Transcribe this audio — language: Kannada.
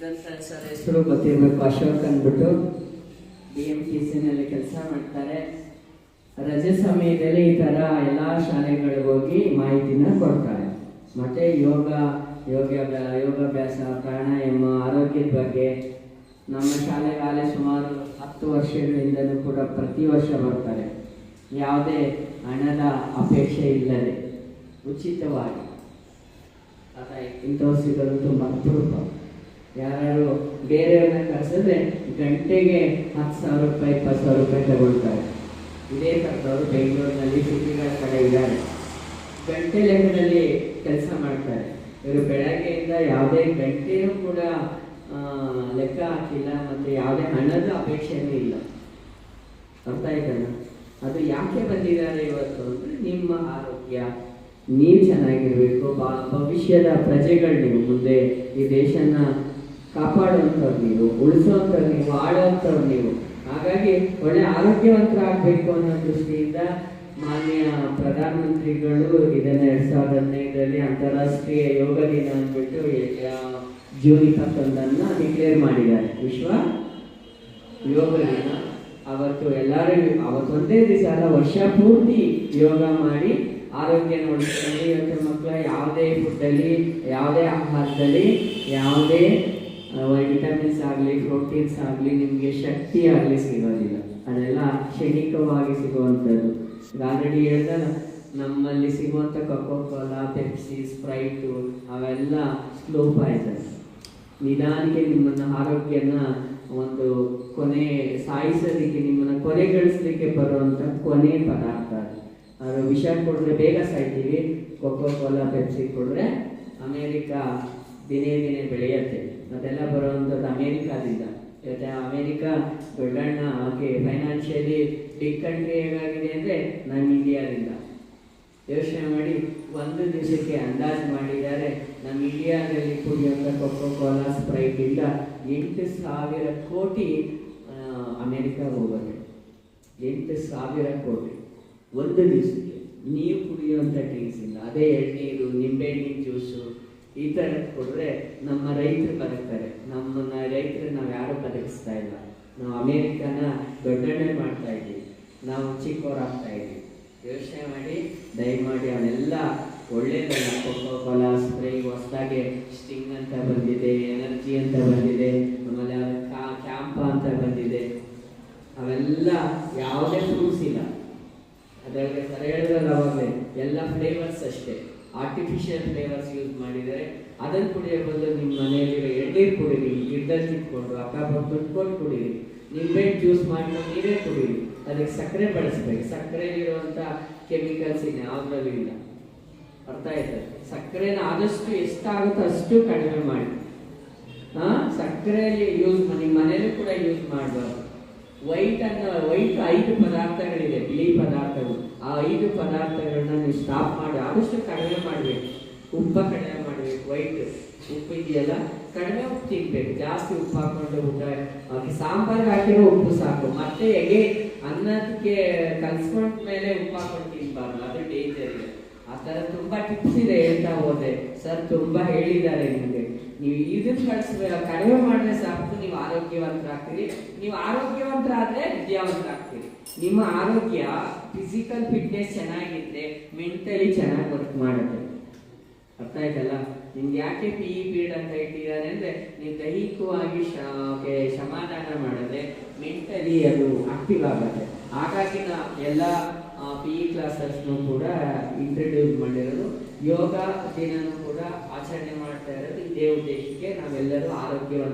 ಸರ್ ಹೆಸರು ಗೊತ್ತಿರಬೇಕು, ಅಶೋಕ್ ಅಂದ್ಬಿಟ್ಟು BMTC ಕೆಲಸ ಮಾಡ್ತಾರೆ. ರಜೆ ಸಮಯದಲ್ಲಿ ಈ ಥರ ಎಲ್ಲ ಶಾಲೆಗಳಿಗೆ ಹೋಗಿ ಮಾಹಿತಿನ ಕೊಡ್ತಾರೆ. ಮತ್ತು ಯೋಗಾಭ್ಯಾಸ, ಪ್ರಾಣಾಯಾಮ, ಆರೋಗ್ಯದ ಬಗ್ಗೆ ನಮ್ಮ ಶಾಲೆಗಾಲೇ ಸುಮಾರು 10 ವರ್ಷಗಳಿಂದಲೂ ಕೂಡ ಪ್ರತಿ ವರ್ಷ ಬರ್ತಾರೆ. ಯಾವುದೇ ಹಣದ ಅಪೇಕ್ಷೆ ಇಲ್ಲದೆ ಉಚಿತವಾಗಿ. ಇಂಥವ್ರು ಸಿಗೋದು ತುಂಬ ಅಪರೂಪ. ಯಾರು ಬೇರೆಯವ್ರನ್ನ ಕರೆಸಿದ್ರೆ ಗಂಟೆಗೆ 10,000 ರೂಪಾಯಿ 20,000 ರೂಪಾಯಿ ತಗೊಳ್ತಾರೆ. ಇದೇ ಥರದವರು ಬೆಂಗಳೂರಿನಲ್ಲಿ ಸಿಟಿಗಳ ಕಡೆ ಇದ್ದಾರೆ. ಗಂಟೆ ಲೆಕ್ಕದಲ್ಲಿ ಕೆಲಸ ಮಾಡ್ತಾರೆ. ಇವರು ಬೆಳಗ್ಗೆಯಿಂದ ಯಾವುದೇ ಗಂಟೆಯೂ ಕೂಡ ಲೆಕ್ಕ ಹಾಕಿಲ್ಲ, ಮತ್ತು ಯಾವುದೇ ಹಣದ ಅಪೇಕ್ಷೆಯೂ ಇಲ್ಲ. ಅರ್ಥ ಆಯ್ತಲ್ಲ? ಅದು ಯಾಕೆ ಬಂದಿದ್ದಾರೆ ಇವತ್ತು ಅಂದರೆ ನಿಮ್ಮ ಆರೋಗ್ಯ, ನೀವು ಚೆನ್ನಾಗಿರಬೇಕು, ಭವಿಷ್ಯದ ಪ್ರಜೆಗಳು ನೀವು, ಮುಂದೆ ಈ ದೇಶನ ಕಾಪಾಡುವಂಥವ್ರು ನೀವು, ಉಳಿಸುವಂಥವ್ರು ನೀವು, ಆಡುವಂಥವ್ರು ನೀವು. ಹಾಗಾಗಿ ಒಳ್ಳೆ ಆರೋಗ್ಯವಂತರಾಗಬೇಕು ಅನ್ನೋ ದೃಷ್ಟಿಯಿಂದ ಮಾನ್ಯ ಪ್ರಧಾನಮಂತ್ರಿಗಳು ಇದನ್ನು 2015ರಲ್ಲಿ ಅಂತಾರಾಷ್ಟ್ರೀಯ ಯೋಗ ದಿನ ಅಂದ್ಬಿಟ್ಟು ಜೂನ್ 21 ಡಿಕ್ಲೇರ್ ಮಾಡಿದ್ದಾರೆ. ವಿಶ್ವ ಯೋಗ ದಿನ. ಅವತ್ತು ಎಲ್ಲರೂ ಅವತ್ತೊಂದೇ ದಿವಸ ಅಲ್ಲ, ವರ್ಷ ಪೂರ್ತಿ ಯೋಗ ಮಾಡಿ ಆರೋಗ್ಯ ನೋಡ್ಕೊಂಡು, ಇವತ್ತು ಮಕ್ಕಳ ಯಾವುದೇ ಫುಡ್ಡಲ್ಲಿ, ಯಾವುದೇ ಆಹಾರದಲ್ಲಿ ಯಾವುದೇ ವಿಟಮಿನ್ಸ್ ಆಗಲಿ, ಪ್ರೋಟೀನ್ಸ್ ಆಗಲಿ, ನಿಮಗೆ ಶಕ್ತಿ ಆಗಲಿ ಸಿಗೋದಿಲ್ಲ. ಅದೆಲ್ಲ ಕ್ಷಣಿಕವಾಗಿ ಸಿಗುವಂಥದ್ದು. ಆಲ್ರೆಡಿ ಹೇಳಿದಾಗ ನಮ್ಮಲ್ಲಿ ಸಿಗುವಂಥ ಕೋಕೋ-ಕೋಲಾ, ಪೆಪ್ಸಿ, ಸ್ಪ್ರೈಟು ಅವೆಲ್ಲ ಸ್ಲೋ ಪಾಯ್ಸನ್. ನಿಧಾನಕ್ಕೆ ನಿಮ್ಮನ್ನು ಆರೋಗ್ಯನ ಒಂದು ಕೊನೆ ಸಾಯಿಸೋದಕ್ಕೆ, ನಿಮ್ಮನ್ನು ಕೊನೆಗಳಿಸ್ಲಿಕ್ಕೆ ಬರುವಂಥ ಕೊನೆ ಪದಾರ್ಥ. ಅದು ವಿಷ ಕೊಟ್ಟರೆ ಬೇಗ ಸಾಯ್ತೀವಿ. ಕೋಕೋ-ಕೋಲಾ, ಪೆಪ್ಸಿ ಕೊಟ್ಟರೆ ಅಮೇರಿಕಾ ದಿನೇ ದಿನೇ ಬೆಳೆಯುತ್ತೆ. ಅದೆಲ್ಲ ಬರುವಂಥದ್ದು ಅಮೇರಿಕಾದಿಂದ. ಇವತ್ತು ಅಮೇರಿಕಾ ದೊಡ್ಡಣ್ಣ ಫೈನಾನ್ಷಿಯಲಿ ಬಿಗ್ ಕಂಟ್ರಿ ಹೇಗಾಗಿದೆ ಅಂದರೆ ನಮ್ಮ ಇಂಡಿಯಾದಿಂದ. ಯೋಚನೆ ಮಾಡಿ, ಒಂದು ದಿವಸಕ್ಕೆ ಅಂದಾಜು ಮಾಡಿದ್ದಾರೆ ನಮ್ಮ ಇಂಡಿಯಾದಲ್ಲಿ ಕುಡಿಯುವಂಥ ಕೋಕೋ-ಕೋಲಾ, ಸ್ಪ್ರೈಟಿಂದ 8,000 ಕೋಟಿ ಅಮೇರಿಕಾಗೆ ಹೋಗುತ್ತೆ. 8,000 ಕೋಟಿ ಒಂದು ದಿವಸಕ್ಕೆ. ನೀವು ಕುಡಿಯುವಂಥ ಡ್ರಿಂಕ್ಸಿಂದ, ಅದೇ ಎಳ್ನೀರು, ನಿಂಬೆಹಣ್ಣಿನ ಜ್ಯೂಸು ಈ ಥರದ್ದು ಕೊಟ್ಟರೆ ನಮ್ಮ ರೈತರು ಬದುಕ್ತಾರೆ. ನಮ್ಮನ್ನ ರೈತರು ನಾವು ಯಾರೂ ಬದುಕಿಸ್ತಾ ಇಲ್ಲ. ನಾವು ಅಮೇರಿಕಾನ ದೊಡ್ಡಣ್ಣೆ ಮಾಡ್ತಾ ಇದ್ದೀವಿ, ನಾವು ಚಿಕ್ಕವರಾಗ್ತಾ ಇದ್ದೀವಿ. ಯೋಚನೆ ಮಾಡಿ, ದಯಮಾಡಿ ಅವನ್ನೆಲ್ಲ ಒಳ್ಳೇದಲ್ಲ. ಕೋಕೋ-ಕೋಲಾ, ಸ್ಪ್ರೈ, ಹೊಸದಾಗಿ ಸ್ಟಿಂಗ್ ಅಂತ ಬಂದಿದೆ, ಎನರ್ಜಿ ಅಂತ ಬಂದಿದೆ, ಆಮೇಲೆ ಕ್ಯಾಂಪ ಅಂತ ಬಂದಿದೆ. ಅವೆಲ್ಲ ಯಾವುದೇ ಫ್ರೂಟ್ಸ್ ಇಲ್ಲ ಅದರಲ್ಲಿ. ಸರಿ ಹೇಳಿದ್ರಲ್ಲ ಅವಾಗಲೇ, ಎಲ್ಲ ಫ್ಲೇವರ್ಸ್ ಅಷ್ಟೇ, ಆರ್ಟಿಫಿಷಿಯಲ್ ಫ್ಲೇವರ್ಸ್ ಯೂಸ್ ಮಾಡಿದರೆ. ಅದನ್ನು ಕುಡಿಯೋ ಬದಲು ನಿಮ್ಮ ಮನೆಯಲ್ಲಿರೋ ಎಳ್ನೀರು ಕುಡೀರಿ, ಗಿಡದಲ್ಲಿ ತಿಟ್ಕೊಂಡು ಅಕ್ಕಪಕ್ಕ ತುಟ್ಕೊಂಡು ಕುಡೀರಿ, ನಿಂಬೆಹಣ್ಣು ಜ್ಯೂಸ್ ಮಾಡ್ಕೊಂಡು ನೀವೇ ಕುಡೀರಿ. ಅದಕ್ಕೆ ಸಕ್ಕರೆ ಬಳಸಬೇಕು. ಸಕ್ಕರೆಯಲ್ಲಿರುವಂಥ ಕೆಮಿಕಲ್ಸ್ ಇನ್ಯಾವುದ್ರಲ್ಲೂ ಇಲ್ಲ. ಅರ್ಥ ಆಯ್ತದೆ? ಸಕ್ಕರೆನ ಆದಷ್ಟು ಎಷ್ಟಾಗುತ್ತೋ ಅಷ್ಟು ಕಡಿಮೆ ಮಾಡಿ. ಸಕ್ಕರೆಯಲ್ಲಿ ನಿಮ್ಮ ಮನೇಲೂ ಕೂಡ ಯೂಸ್ ಮಾಡಬಾರ್ದು. ವೈಟ್ 5 ಪದಾರ್ಥಗಳಿದೆ, ಬಿಳಿ ಪದಾರ್ಥಗಳು. ಆ 5 ಪದಾರ್ಥಗಳನ್ನ ನೀವು ಸ್ಟಾಪ್ ಮಾಡಿ ಆದಷ್ಟು ಕಡಿಮೆ ಮಾಡಬೇಕು. ಉಪ್ಪ ಕಡಿಮೆ ಮಾಡಬೇಕು. ವೈಟ್ ಉಪ್ಪು ಇದೆಯಲ್ಲ, ಕಡಿಮೆ ಉಪ್ಪು ತಿನ್ಬೇಕು. ಜಾಸ್ತಿ ಉಪ್ಪು ಹಾಕೊಂಡು ಊಟ, ಸಾಂಬಾರ್ಗೆ ಹಾಕಿರೋ ಉಪ್ಪು ಸಾಕು. ಮತ್ತೆ ಅನ್ನದಕ್ಕೆ ಕಲ್ಸ್ಕೊಂಡ ಮೇಲೆ ಉಪ್ಪು ಹಾಕೊಂಡು ತಿನ್ಬಾರ್ದು, ಅದು ಡೇಂಜರ್ ಇದೆ. ಆ ಥರ ತುಂಬ ಟಿಪ್ಸ್ ಇದೆ, ಹೇಳ್ತಾ ಹೋದೆ. ಸರ್ ತುಂಬ ಹೇಳಿದ್ದಾರೆ ನಿಮಗೆ. ನೀವು ಇದನ್ನು ಕಡಿಮೆ ಮಾಡಿದ್ರೆ ಸಾಕು, ನೀವು ಆರೋಗ್ಯವಂತರಾಗ್ತೀರಿ. ನೀವು ಆರೋಗ್ಯವಂತರಾದರೆ ವಿದ್ಯಾವಂತರಾಗ್ತೀರಿ. ನಿಮ್ಮ ಆರೋಗ್ಯ, ಫಿಸಿಕಲ್ ಫಿಟ್ನೆಸ್ ಚೆನ್ನಾಗಿದ್ರೆ ಮೆಂಟಲಿ ಚೆನ್ನಾಗಿ ವರ್ಕ್ ಮಾಡುತ್ತೆ. ಅರ್ಥ ಆಯ್ತಲ್ಲ? ನಿಮ್ಗೆ ಯಾಕೆ PE ಪೀರಿಯಡ್ ಅಂತ ಇಟ್ಟಿದ್ದಾರೆ ಅಂದರೆ, ನೀವು ದೈಹಿಕವಾಗಿ ಸಮಾಧಾನ ಮಾಡಿದ್ರೆ ಮೆಂಟಲಿ ಅದು ಆಕ್ಟಿವ್ ಆಗುತ್ತೆ. ಹಾಗಾಗಿ ಎಲ್ಲ PE ಕ್ಲಾಸಸ್ನು ಕೂಡ ಇಂಟ್ರಡ್ಯೂಸ್ ಮಾಡಿರೋದು. ಯೋಗ ದಿನನೂ ಕೂಡ ಆಚರಣೆ ಮಾಡ್ತಾ ಇರೋದು ಇದೇ ಉದ್ದೇಶಕ್ಕೆ. ನಾವೆಲ್ಲರೂ ಆರೋಗ್ಯವಂತ